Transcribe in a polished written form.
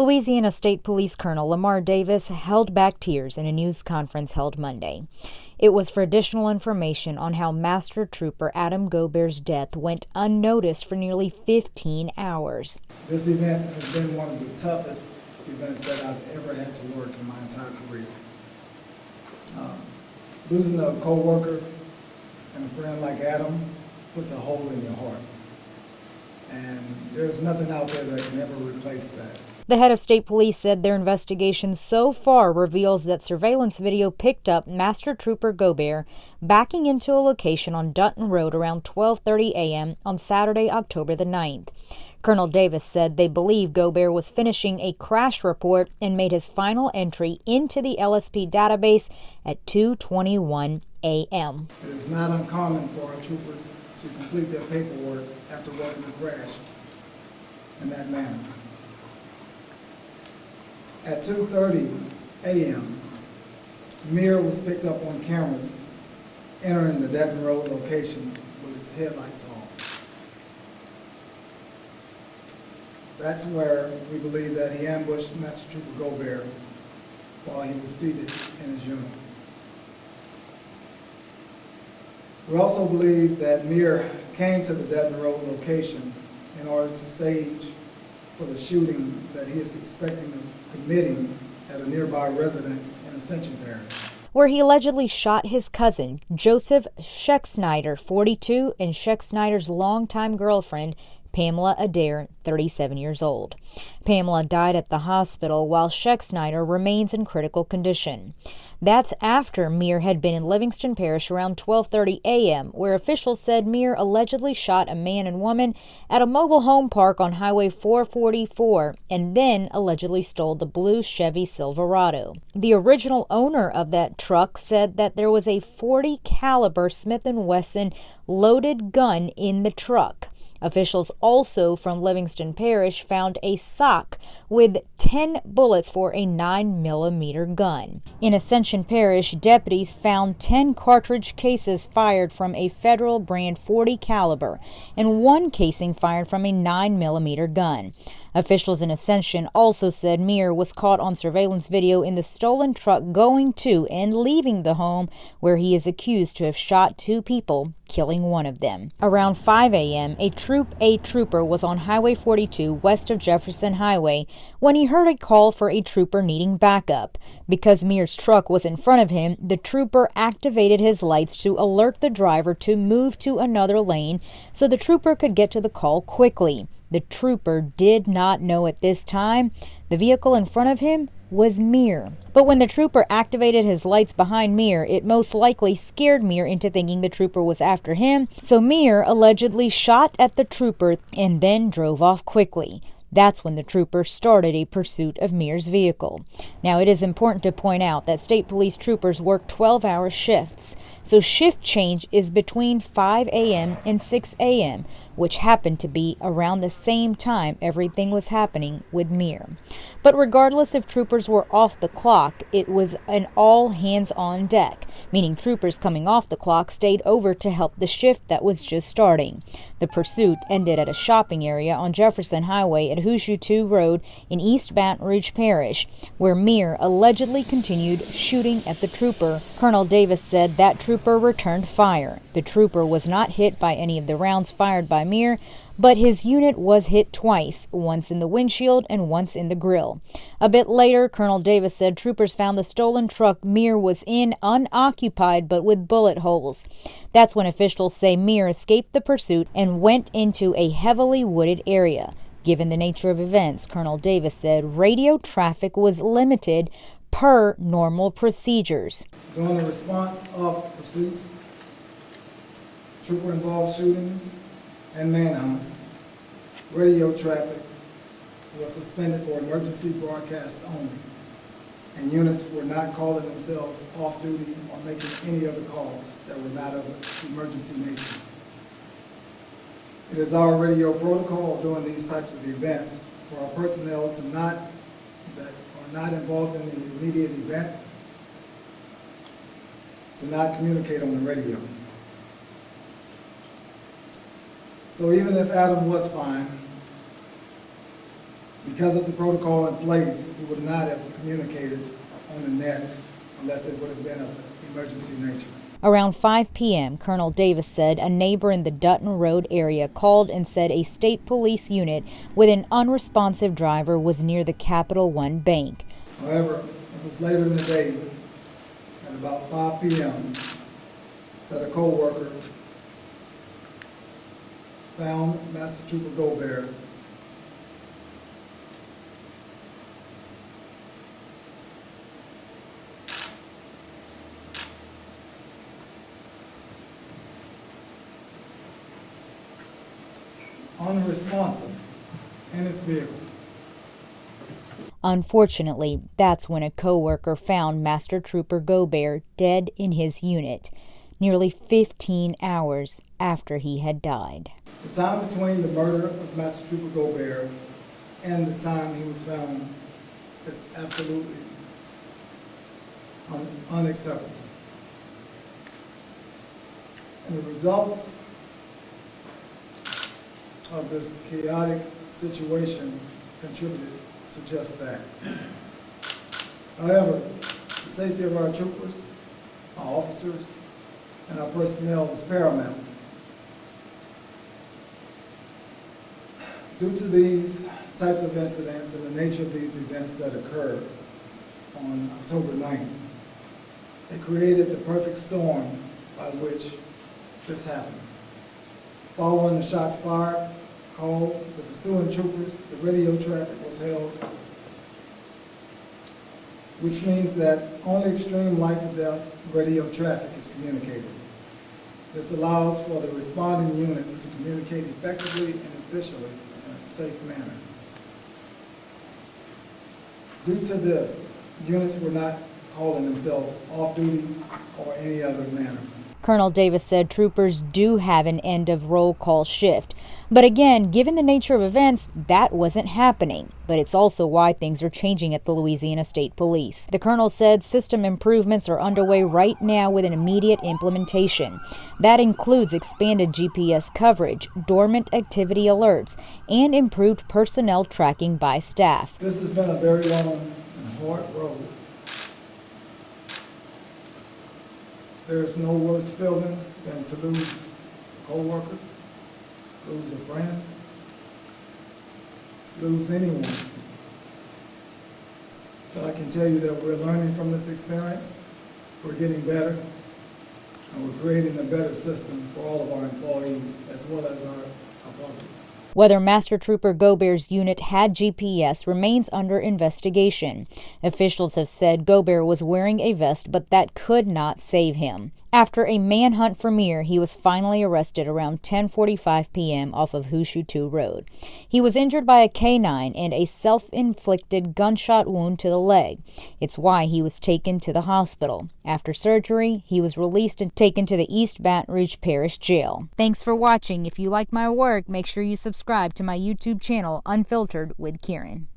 Louisiana State Police Colonel Lamar Davis held back tears in a news conference held Monday. It was for additional information on how Master Trooper Adam Gobert's death went unnoticed for nearly 15 hours. This event has been one of the toughest events that I've ever had to work in my entire career. Losing a co-worker and a friend like Adam puts a hole in your heart. And there's nothing out there that can ever replace that. The head of state police said their investigation so far reveals that surveillance video picked up Master Trooper Gobert backing into a location on Dutton Road around 12:30 a.m. on Saturday, October the 9th. Colonel Davis said they believe Gobert was finishing a crash report and made his final entry into the LSP database at 2:21 a.m. It is not uncommon for our troopers to complete their paperwork after working a crash in that manner. At 2:30 a.m., Mir was picked up on cameras entering the Dutton Road location with his headlights off. That's where we believe that he ambushed Master Trooper Gobert while he was seated in his unit. We also believe that Mir came to the Dutton Road location in order to stage for the shooting that he is expecting of committing at a nearby residence in Ascension Parish, where he allegedly shot his cousin, Joseph Scheck-Snyder, 42, and Scheck-Snyder's longtime girlfriend, Pamela Adair, 37 years old. Pamela died at the hospital while Scheck-Snyder remains in critical condition. That's after Mir had been in Livingston Parish around 12:30 a.m., where officials said Mir allegedly shot a man and woman at a mobile home park on Highway 444 and then allegedly stole the blue Chevy Silverado. The original owner of that truck said that there was a .40 caliber Smith & Wesson loaded gun in the truck. Officials also from Livingston Parish found a sock with 10 bullets for a 9mm gun. In Ascension Parish, deputies found 10 cartridge cases fired from a federal brand .40 caliber and 1 casing fired from a 9mm gun. Officials in Ascension also said Mir was caught on surveillance video in the stolen truck going to and leaving the home where he is accused to have shot 2 people, killing one of them. Around 5 a.m., a Troop A trooper was on Highway 42 west of Jefferson Highway when he heard a call for a trooper needing backup. Because Mir's truck was in front of him, the trooper activated his lights to alert the driver to move to another lane so the trooper could get to the call quickly. The trooper did not know at this time the vehicle in front of him was Mir. But when the trooper activated his lights behind Mir, it most likely scared Mir into thinking the trooper was after him, so Mir allegedly shot at the trooper and then drove off quickly. That's when the trooper started a pursuit of Mir's vehicle. Now, it is important to point out that state police troopers work 12-hour shifts, so shift change is between 5 a.m. and 6 a.m., which happened to be around the same time everything was happening with Mir. But regardless if troopers were off the clock, it was an all-hands-on deck, meaning troopers coming off the clock stayed over to help the shift that was just starting. The pursuit ended at a shopping area on Jefferson Highway at Hoosier 2 Road in East Baton Rouge Parish, where Mir allegedly continued shooting at the trooper. Colonel Davis said that trooper returned fire. The trooper was not hit by any of the rounds fired by Mir, but his unit was hit twice, once in the windshield and once in the grill. A bit later, Colonel Davis said troopers found the stolen truck Mir was in unoccupied but with bullet holes. That's when officials say Mir escaped the pursuit and went into a heavily wooded area. Given the nature of events, Colonel Davis said radio traffic was limited per normal procedures. During the response of pursuits, trooper-involved shootings, and manhunts, radio traffic was suspended for emergency broadcast only, and units were not calling themselves off duty or making any other calls that were not of emergency nature. It is our radio protocol during these types of events for our personnel that are not involved in the immediate event to not communicate on the radio. So even if Adam was fine, Because of the protocol in place, he would not have communicated on the net unless it would have been of emergency nature. Around 5 p.m., Colonel Davis said a neighbor in the Dutton Road area called and said a state police unit with an unresponsive driver was near the Capital One Bank. However, it was later in the day, at about 5 p.m., that a co-worker found Master Trooper Gobert unresponsive in his vehicle. Unfortunately, that's when a co-worker found Master Trooper Gobert dead in his unit, nearly 15 hours after he had died. The time between the murder of Master Trooper Gobert and the time he was found is absolutely unacceptable. And the results of this chaotic situation contributed to just that. However, the safety of our troopers, our officers, and our personnel is paramount. Due to these types of incidents and the nature of these events that occurred on October 9th, it created the perfect storm by which this happened. Following the shots fired, called the pursuing troopers, the radio traffic was held, which means that only extreme life or death radio traffic is communicated. This allows for the responding units to communicate effectively and efficiently in a safe manner. Due to this, units were not calling themselves off-duty or any other manner. Colonel Davis said troopers do have an end of roll call shift. But again, given the nature of events, that wasn't happening. But it's also why things are changing at the Louisiana State Police. The colonel said system improvements are underway right now with an immediate implementation. That includes expanded GPS coverage, dormant activity alerts, and improved personnel tracking by staff. This has been a very long and hard road. There is no worse feeling than to lose a co-worker, lose a friend, lose anyone. But I can tell you that we're learning from this experience, we're getting better, and we're creating a better system for all of our employees as well as our public. Whether Master Trooper Gobert's unit had GPS remains under investigation. Officials have said Gobert was wearing a vest, but that could not save him. After a manhunt for Mir, he was finally arrested around 10:45 p.m. off of Hooshu 2 Road. He was injured by a canine and a self-inflicted gunshot wound to the leg. It's why he was taken to the hospital. After surgery, he was released and taken to the East Baton Rouge Parish Jail. Thanks for watching. If you like my work, make sure you subscribe to my YouTube channel, Unfiltered with Kieran.